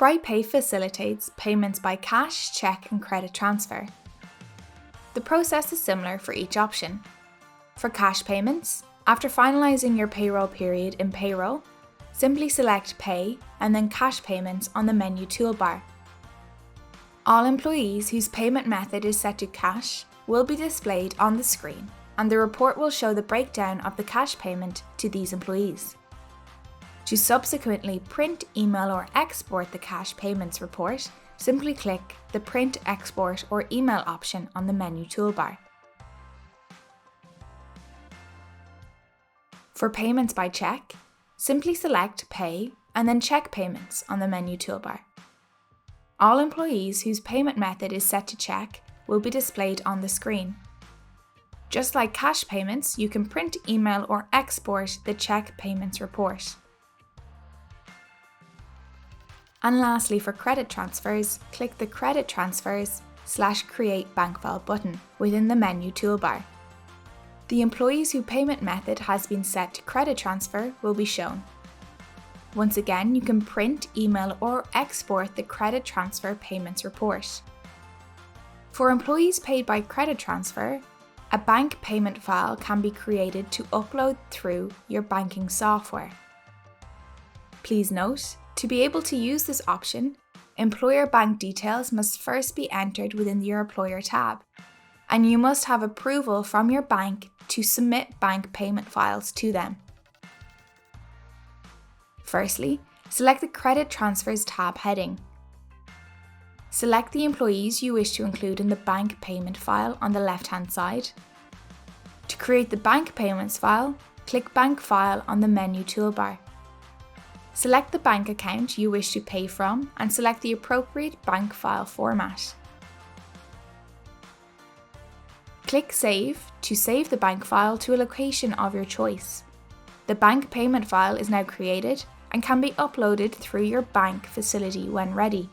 BrightPay facilitates payments by cash, cheque and credit transfer. The process is similar for each option. For cash payments, after finalising your payroll period in Payroll, simply select Pay and then Cash Payments on the menu toolbar. All employees whose payment method is set to cash will be displayed on the screen, and the report will show the breakdown of the cash payment to these employees. To subsequently print, email or export the cash payments report, simply click the Print, Export or Email option on the menu toolbar. For payments by cheque, simply select Pay and then Cheque Payments on the menu toolbar. All employees whose payment method is set to cheque will be displayed on the screen. Just like cash payments, you can print, email or export the cheque payments report. And lastly, for credit transfers, click the Credit Transfers/Create Bank File button within the menu toolbar. The employees whose payment method has been set to credit transfer will be shown. Once again, you can print, email or export the credit transfer payments report. For employees paid by credit transfer, a bank payment file can be created to upload through your banking software. Please note, to be able to use this option, employer bank details must first be entered within your Employer tab, and you must have approval from your bank to submit bank payment files to them. Firstly, select the Credit Transfers tab heading. Select the employees you wish to include in the bank payment file on the left-hand side. To create the bank payments file, click Bank File on the menu toolbar. Select the bank account you wish to pay from and select the appropriate bank file format. Click Save to save the bank file to a location of your choice. The bank payment file is now created and can be uploaded through your bank facility when ready.